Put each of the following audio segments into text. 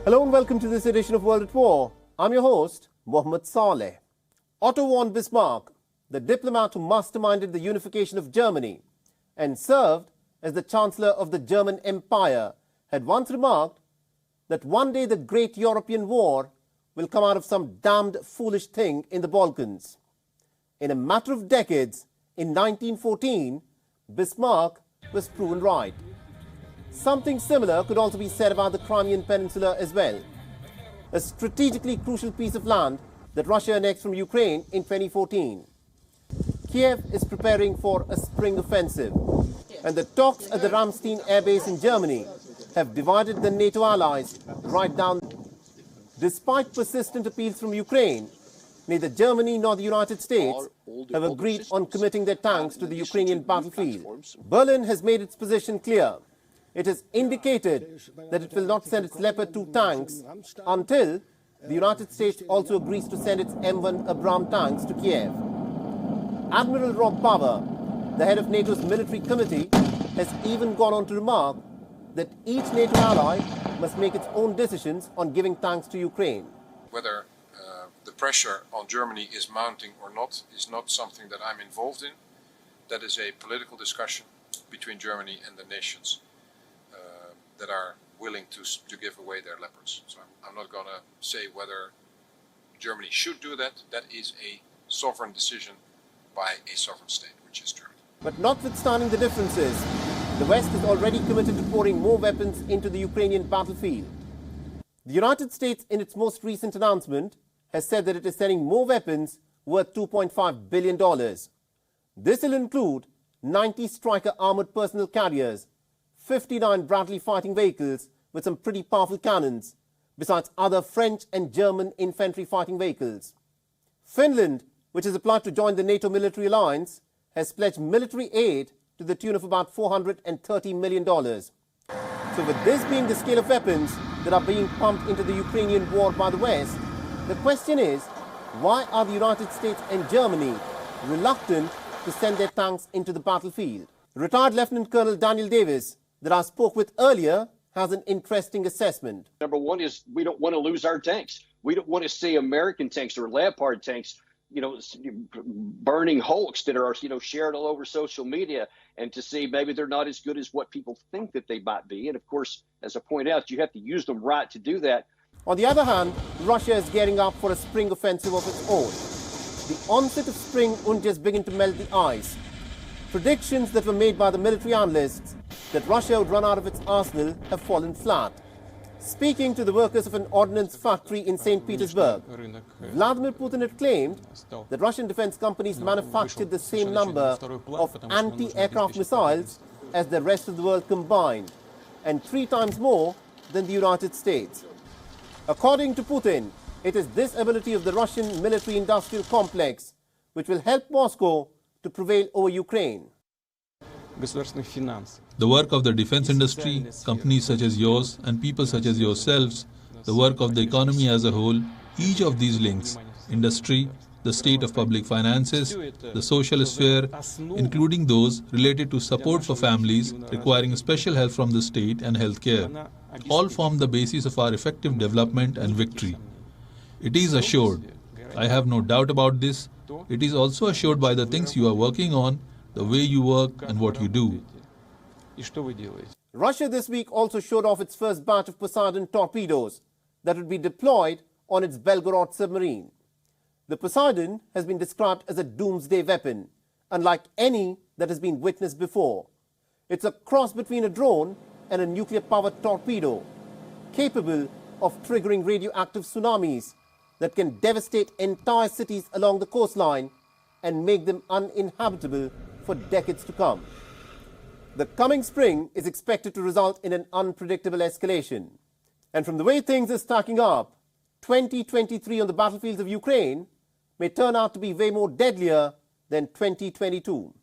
Hello and welcome to this edition of World at War. I'm your host, Mohammed Saleh. Otto von Bismarck, the diplomat who masterminded the unification of Germany and served as the Chancellor of the German Empire, had once remarked that one day the great European war will come out of some damned foolish thing in the Balkans. In a matter of decades, in 1914, Bismarck was proven right. Something similar could also be said about the Crimean Peninsula as well, a strategically crucial piece of land that Russia annexed from Ukraine in 2014. Kiev is preparing for a spring offensive, and the talks at the Ramstein air base in Germany have divided the NATO allies right down. Despite persistent appeals from Ukraine, neither Germany nor the United States have agreed on committing their tanks to the Ukrainian battlefield. Berlin has made its position clear. It has indicated that it will not send its Leopard 2 tanks until the United States also agrees to send its M1 Abram tanks to Kiev. Admiral Rob Power, the head of NATO's military committee, has even gone on to remark that each NATO ally must make its own decisions on giving tanks to Ukraine. Whether the pressure on Germany is mounting or not is not something that I'm involved in. That is a political discussion between Germany and the nations that are willing to give away their Leopards. So I'm not going to say whether Germany should do that. That is a sovereign decision by a sovereign state, which is Germany. But notwithstanding the differences, the West is already committed to pouring more weapons into the Ukrainian battlefield. The United States, in its most recent announcement, has said that it is sending more weapons worth $2.5 billion. This will include 90 Stryker armored personnel carriers, 59 Bradley fighting vehicles with some pretty powerful cannons, besides other French and German infantry fighting vehicles. Finland, which has applied to join the NATO military alliance, has pledged military aid to the tune of about $430 million. So with this being the scale of weapons that are being pumped into the Ukrainian war by the West, the question is, why are the United States and Germany reluctant to send their tanks into the battlefield? Retired Lieutenant Colonel Daniel Davis, that I spoke with earlier, has an interesting assessment. Number one is we don't want to lose our tanks. We don't want to see American tanks or Leopard tanks, burning hulks that are, shared all over social media, and to see maybe they're not as good as what people think that they might be. And of course, as I point out, you have to use them right to do that. On the other hand, Russia is gearing up for a spring offensive of its own. The onset of spring won't just begin to melt the ice. Predictions that were made by the military analysts that Russia would run out of its arsenal have fallen flat. Speaking to the workers of an ordnance factory in St. Petersburg, Vladimir Putin had claimed that Russian defense companies manufactured the same number of anti-aircraft missiles as the rest of the world combined, and 3 times more than the United States. According to Putin, it is this ability of the Russian military-industrial complex which will help Moscow to prevail over Ukraine. The work of the defense industry, companies such as yours and people such as yourselves, the work of the economy as a whole, each of these links, industry, the state of public finances, the social sphere, including those related to support for families requiring special help from the state and healthcare, all form the basis of our effective development and victory. It is assured, I have no doubt about this, it is also assured by the things you are working on, the way you work and what you do. Russia this week also showed off its first batch of Poseidon torpedoes that would be deployed on its Belgorod submarine. The Poseidon has been described as a doomsday weapon, unlike any that has been witnessed before. It's a cross between a drone and a nuclear-powered torpedo, capable of triggering radioactive tsunamis that can devastate entire cities along the coastline and make them uninhabitable for decades to come. The coming spring is expected to result in an unpredictable escalation. And from the way things are stacking up, 2023 on the battlefields of Ukraine may turn out to be way more deadlier than 2022.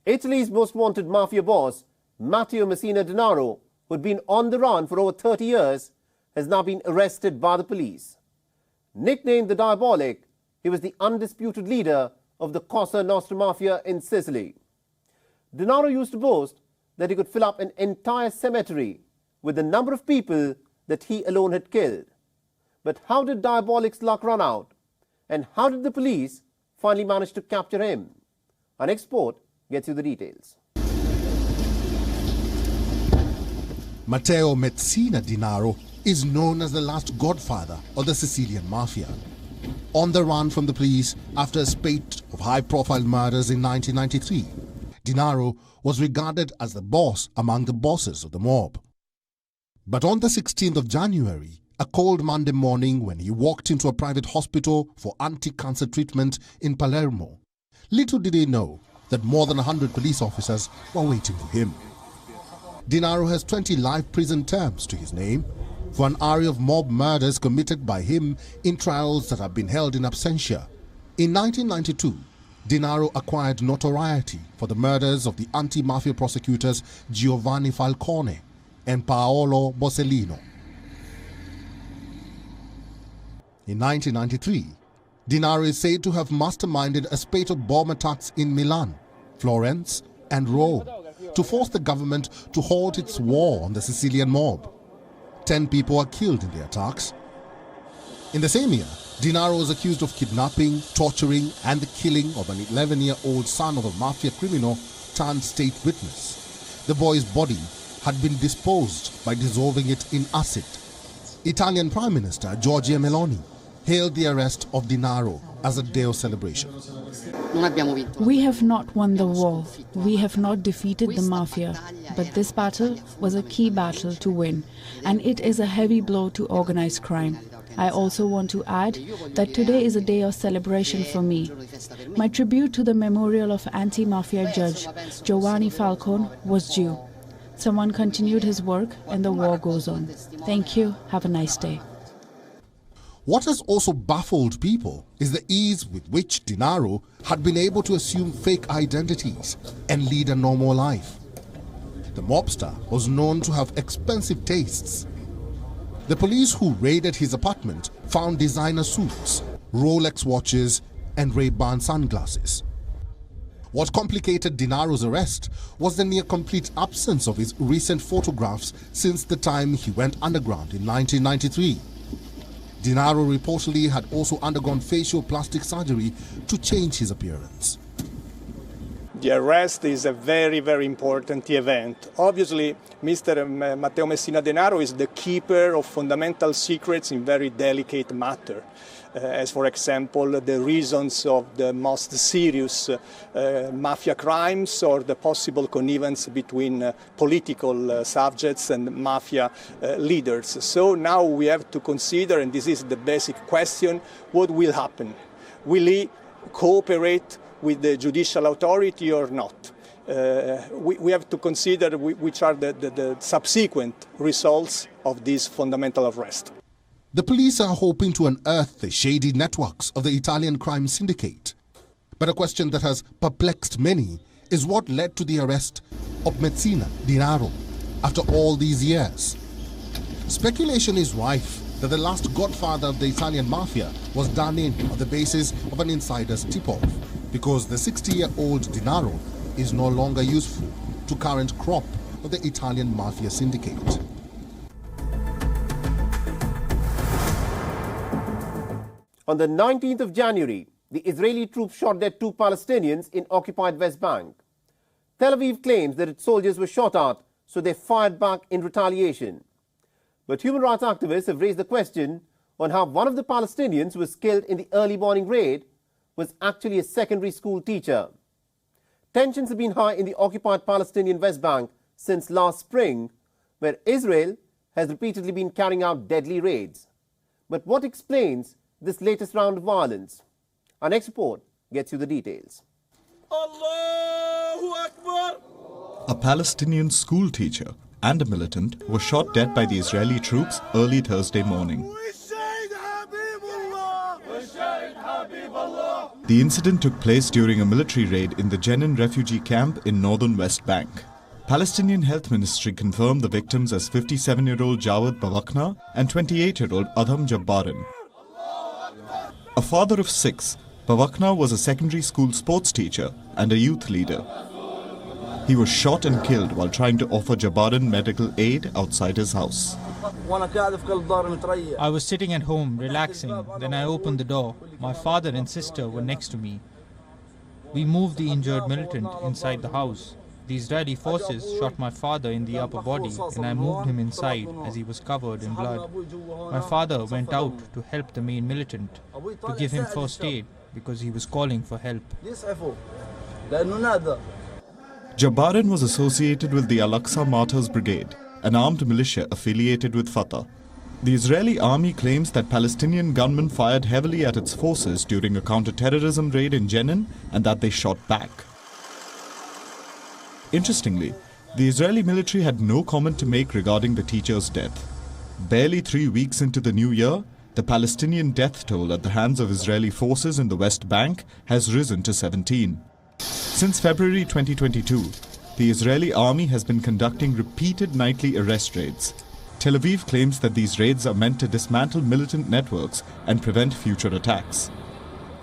Italy's most wanted mafia boss, Matteo Messina Denaro, who had been on the run for over 30 years, has now been arrested by the police. Nicknamed the Diabolic, he was the undisputed leader of the Cosa Nostra Mafia in Sicily. Denaro used to boast that he could fill up an entire cemetery with the number of people that he alone had killed. But how did Diabolic's luck run out? And how did the police finally manage to capture him? Our next report gets you the details. Matteo Messina Denaro is known as the last godfather of the Sicilian mafia. On the run from the police after a spate of high-profile murders in 1993, Denaro was regarded as the boss among the bosses of the mob. But on the 16th of January, a cold Monday morning when he walked into a private hospital for anti-cancer treatment in Palermo, little did he know that more than 100 police officers were waiting for him. Denaro has 20 life prison terms to his name for an array of mob murders committed by him in trials that have been held in absentia. In 1992, Denaro acquired notoriety for the murders of the anti-mafia prosecutors Giovanni Falcone and Paolo Borsellino. In 1993, Denaro is said to have masterminded a spate of bomb attacks in Milan, Florence and Rome to force the government to halt its war on the Sicilian mob. 10 people were killed in the attacks. In the same year, Denaro was accused of kidnapping, torturing and the killing of an 11-year-old son of a mafia criminal turned state witness. The boy's body had been disposed by dissolving it in acid. Italian Prime Minister Giorgia Meloni hailed the arrest of Denaro as a day of celebration. We have not won the war. We have not defeated the mafia. But this battle was a key battle to win, and it is a heavy blow to organized crime. I also want to add that today is a day of celebration for me. My tribute to the memorial of anti-mafia judge Giovanni Falcone was due. Someone continued his work and the war goes on. Thank you. Have a nice day. What has also baffled people is the ease with which Denaro had been able to assume fake identities and lead a normal life. The mobster was known to have expensive tastes. The police who raided his apartment found designer suits, Rolex watches and Ray-Ban sunglasses. What complicated Denaro's arrest was the near-complete absence of his recent photographs since the time he went underground in 1993. Denaro reportedly had also undergone facial plastic surgery to change his appearance. The arrest is a very, very important event. Obviously, Mr. Matteo Messina Denaro is the keeper of fundamental secrets in very delicate matter. As for example, the reasons of the most serious mafia crimes or the possible connivance between political subjects and mafia leaders. So now we have to consider, and this is the basic question, what will happen? Will he cooperate with the judicial authority or not? We have to consider which are the subsequent results of this fundamental arrest. The police are hoping to unearth the shady networks of the Italian crime syndicate. But a question that has perplexed many is what led to the arrest of Messina Denaro after all these years. Speculation is rife that the last godfather of the Italian mafia was done in on the basis of an insider's tip-off, because the 60-year-old Denaro is no longer useful to current crop of the Italian mafia syndicate. On the 19th of January, the Israeli troops shot dead 2 Palestinians in occupied West Bank. Tel Aviv claims that its soldiers were shot at, so they fired back in retaliation. But human rights activists have raised the question on how one of the Palestinians who was killed in the early morning raid was actually a secondary school teacher. Tensions have been high in the occupied Palestinian West Bank since last spring, where Israel has repeatedly been carrying out deadly raids. But what explains this latest round of violence? Our next report gets you the details. Allahu Akbar! A Palestinian school teacher and a militant were shot dead by the Israeli troops early Thursday morning. The incident took place during a military raid in the Jenin refugee camp in northern West Bank. Palestinian Health Ministry confirmed the victims as 57-year-old Jawad Bawakna and 28-year-old Adham Jabbarin. A father of 6, Bawakna was a secondary school sports teacher and a youth leader. He was shot and killed while trying to offer Jabaran medical aid outside his house. I was sitting at home, relaxing. Then I opened the door. My father and sister were next to me. We moved the injured militant inside the house. The Israeli forces shot my father in the upper body, and I moved him inside as he was covered in blood. My father went out to help the main militant, to give him first aid, because he was calling for help. Jabaran was associated with the Al-Aqsa Martyrs Brigade, an armed militia affiliated with Fatah. The Israeli army claims that Palestinian gunmen fired heavily at its forces during a counter-terrorism raid in Jenin and that they shot back. Interestingly, the Israeli military had no comment to make regarding the teacher's death. Barely 3 weeks into the new year, the Palestinian death toll at the hands of Israeli forces in the West Bank has risen to 17. Since February 2022, the Israeli army has been conducting repeated nightly arrest raids. Tel Aviv claims that these raids are meant to dismantle militant networks and prevent future attacks.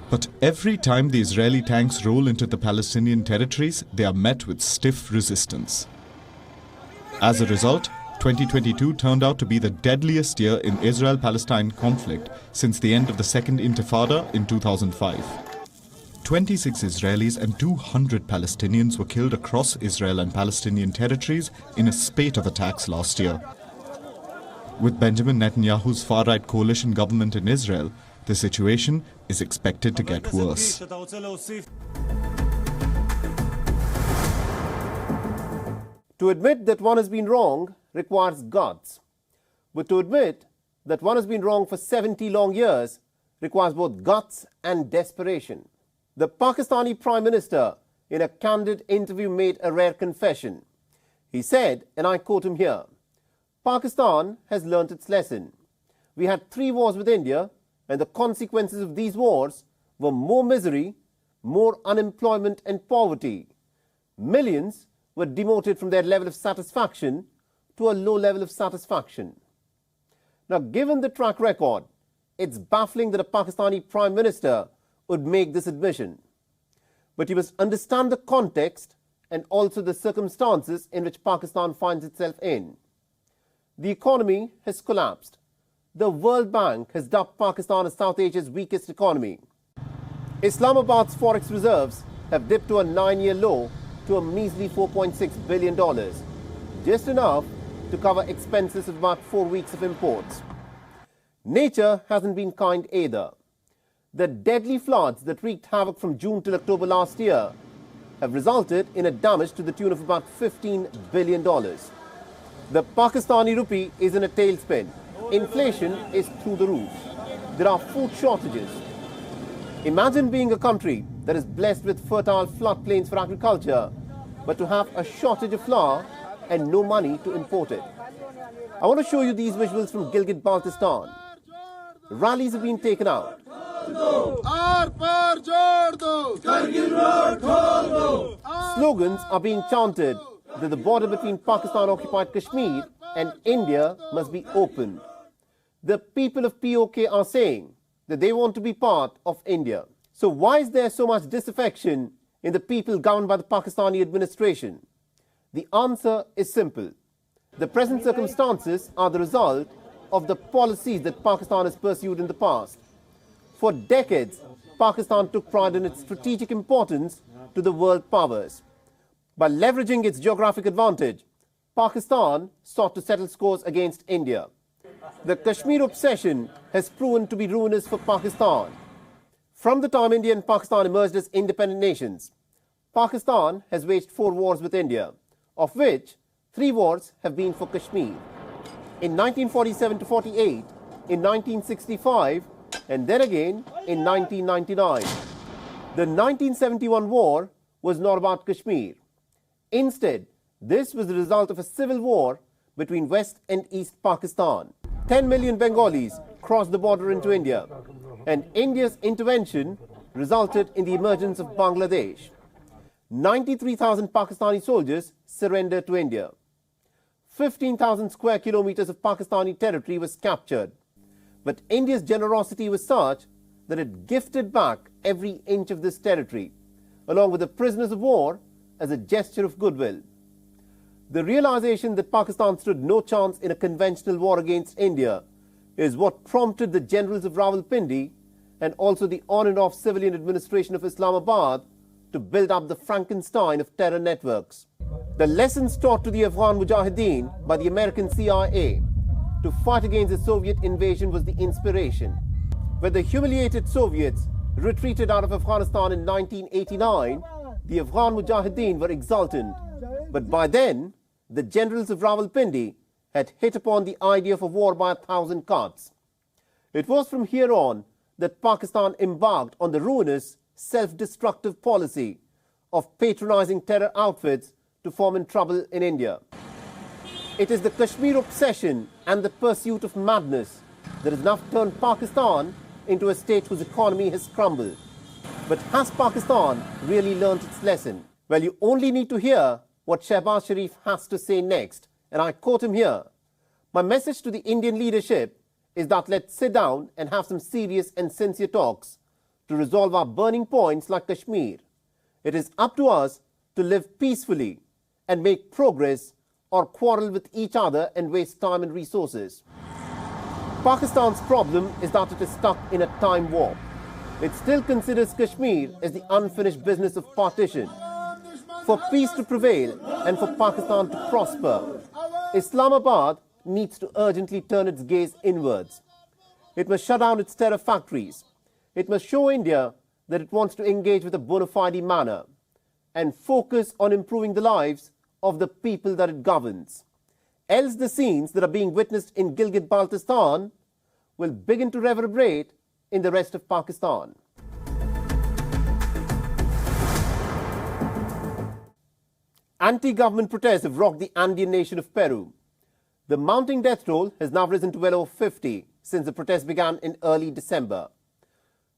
But every time the Israeli tanks roll into the Palestinian territories, they are met with stiff resistance. As a result, 2022 turned out to be the deadliest year in Israel-Palestine conflict since the end of the Second Intifada in 2005. 26 Israelis and 200 Palestinians were killed across Israel and Palestinian territories in a spate of attacks last year. With Benjamin Netanyahu's far-right coalition government in Israel, the situation is expected to get worse. To admit that one has been wrong requires guts. But to admit that one has been wrong for 70 long years requires both guts and desperation. The Pakistani Prime Minister, in a candid interview, made a rare confession. He said, and I quote him here, "Pakistan has learnt its lesson. We had 3 wars with India, and the consequences of these wars were more misery, more unemployment and poverty. Millions were demoted from their level of satisfaction to a low level of satisfaction." Now, given the track record, it's baffling that a Pakistani Prime Minister would make this admission. But you must understand the context and also the circumstances in which Pakistan finds itself in. The economy has collapsed. The World Bank has dubbed Pakistan as South Asia's weakest economy. Islamabad's forex reserves have dipped to a 9-year low to a measly $4.6 billion, just enough to cover expenses of about 4 weeks of imports. Nature hasn't been kind either. The deadly floods that wreaked havoc from June till October last year have resulted in a damage to the tune of about $15 billion. The Pakistani rupee is in a tailspin. Inflation is through the roof. There are food shortages. Imagine being a country that is blessed with fertile floodplains for agriculture, but to have a shortage of flour and no money to import it. I want to show you these visuals from Gilgit-Baltistan. Rallies have been taken out. Slogans are being chanted that the border between Pakistan-occupied Kashmir and India must be opened. The people of POK are saying that they want to be part of India. So why is there so much disaffection in the people governed by the Pakistani administration? The answer is simple. The present circumstances are the result of the policies that Pakistan has pursued in the past. For decades, Pakistan took pride in its strategic importance to the world powers. By leveraging its geographic advantage, Pakistan sought to settle scores against India. The Kashmir obsession has proven to be ruinous for Pakistan. From the time India and Pakistan emerged as independent nations, Pakistan has waged 4 wars with India, of which 3 wars have been for Kashmir. In 1947 to 48, in 1965, and then again in 1999. The 1971 war was not about Kashmir. Instead, this was the result of a civil war between West and East Pakistan. 10 million Bengalis crossed the border into India, and India's intervention resulted in the emergence of Bangladesh. 93,000 Pakistani soldiers surrendered to India. 15,000 square kilometers of Pakistani territory was captured. But India's generosity was such that it gifted back every inch of this territory, along with the prisoners of war as a gesture of goodwill. The realization that Pakistan stood no chance in a conventional war against India is what prompted the generals of Rawalpindi and also the on and off civilian administration of Islamabad to build up the Frankenstein of terror networks. The lessons taught to the Afghan Mujahideen by the American CIA to fight against the Soviet invasion was the inspiration. When the humiliated Soviets retreated out of Afghanistan in 1989, the Afghan Mujahideen were exultant. But by then, the generals of Rawalpindi had hit upon the idea of a war by 1,000 cuts. It was from here on that Pakistan embarked on the ruinous, self-destructive policy of patronizing terror outfits to foment trouble in India. It is the Kashmir obsession and the pursuit of madness that has now turned Pakistan into a state whose economy has crumbled. But has Pakistan really learnt its lesson? Well, you only need to hear what Shehbaz Sharif has to say next, and I quote him here. My message to the Indian leadership is that let's sit down and have some serious and sincere talks to resolve our burning points like Kashmir. It is up to us to live peacefully and make progress or quarrel with each other and waste time and resources. Pakistan's problem is that it is stuck in a time warp. It still considers Kashmir as the unfinished business of partition. For peace to prevail and for Pakistan to prosper, Islamabad needs to urgently turn its gaze inwards. It must shut down its terror factories. It must show India that it wants to engage with a bona fide manner and focus on improving the lives of the people that it governs. Else the scenes that are being witnessed in Gilgit-Baltistan will begin to reverberate in the rest of Pakistan. Anti-government protests have rocked the Andean nation of Peru. The mounting death toll has now risen to well over 50 since the protests began in early December.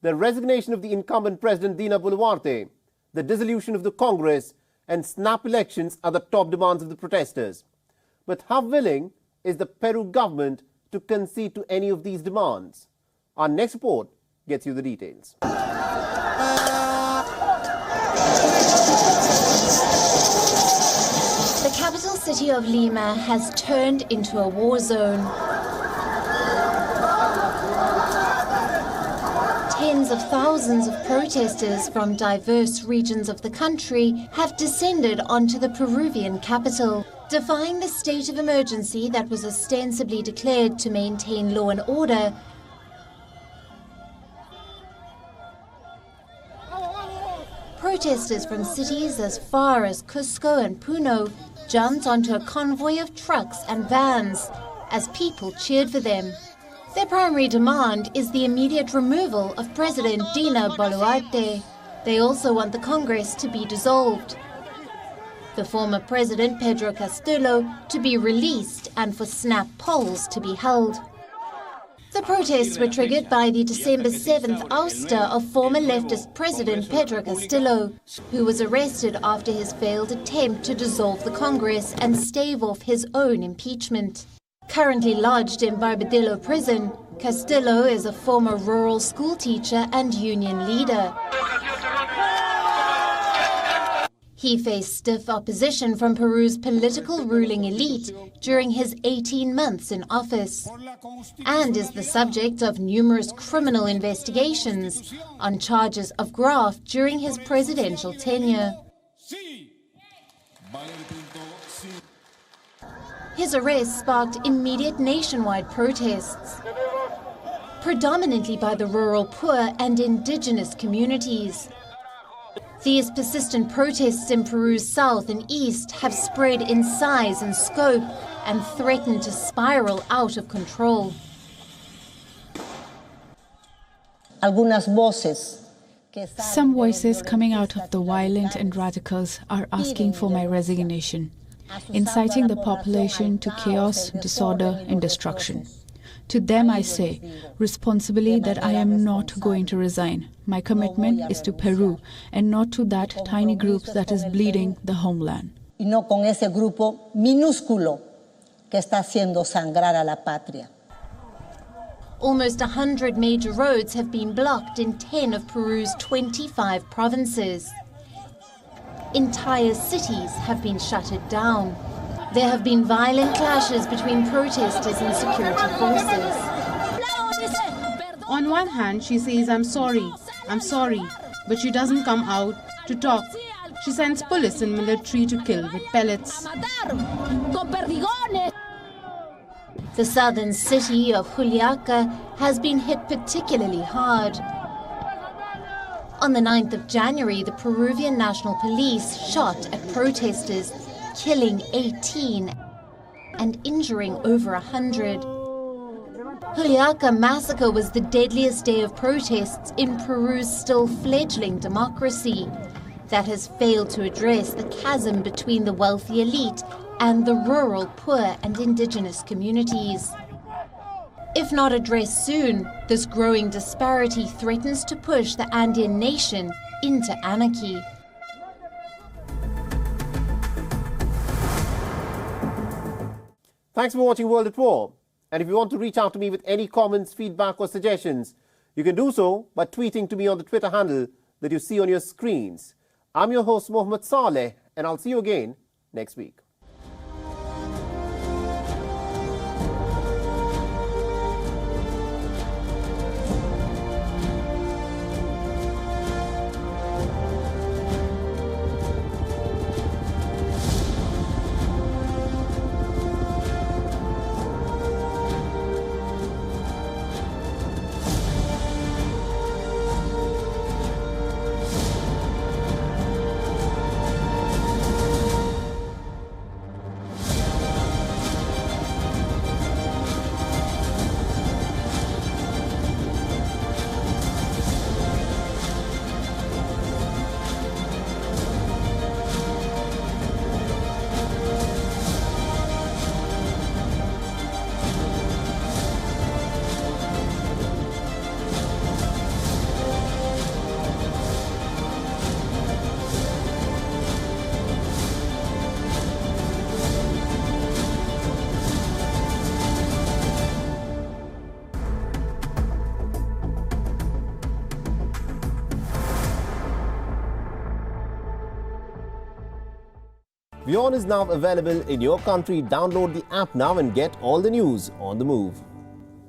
The resignation of the incumbent President Dina Boluarte, the dissolution of the Congress, and snap elections are the top demands of the protesters. But how willing is the Peru government to concede to any of these demands? Our next report gets you the details. The capital city of Lima has turned into a war zone. Tens of thousands of protesters from diverse regions of the country have descended onto the Peruvian capital, defying the state of emergency that was ostensibly declared to maintain law and order. Protesters from cities as far as Cusco and Puno jumped onto a convoy of trucks and vans as people cheered for them. Their primary demand is the immediate removal of President Dina Boluarte. They also want the Congress to be dissolved, the former President Pedro Castillo to be released, and for snap polls to be held. The protests were triggered by the December 7th ouster of former leftist President Pedro Castillo, who was arrested after his failed attempt to dissolve the Congress and stave off his own impeachment. Currently lodged in Barbadillo prison, Castillo is a former rural school teacher and union leader. He faced stiff opposition from Peru's political ruling elite during his 18 months in office, and is the subject of numerous criminal investigations on charges of graft during his presidential tenure. His arrest sparked immediate nationwide protests, predominantly by the rural poor and indigenous communities. These persistent protests in Peru's south and east have spread in size and scope and threatened to spiral out of control. Some voices coming out of the violent and radicals are asking for my resignation, inciting the population to chaos, disorder, and destruction. To them I say, responsibly, that I am not going to resign. My commitment is to Peru and not to that tiny group that is bleeding the homeland. Almost 100 major roads have been blocked in 10 of Peru's 25 provinces. Entire cities have been shuttered down. There have been violent clashes between protesters and security forces. On one hand, she says, I'm sorry, but she doesn't come out to talk. She sends police and military to kill with pellets. The southern city of Juliaca has been hit particularly hard. On the 9th of January, the Peruvian National Police shot at protesters, killing 18 and injuring over 100. Juliaca massacre was the deadliest day of protests in Peru's still fledgling democracy that has failed to address the chasm between the wealthy elite and the rural, poor and indigenous communities. If not addressed soon, this growing disparity threatens to push the Andean nation into anarchy. Thanks for watching World at War. And if you want to reach out to me with any comments, feedback or suggestions, you can do so by tweeting to me on the Twitter handle that you see on your screens. I'm your host, Mohammed Saleh, and I'll see you again next week. WION is now available in your country. Download the app now and get all the news on the move.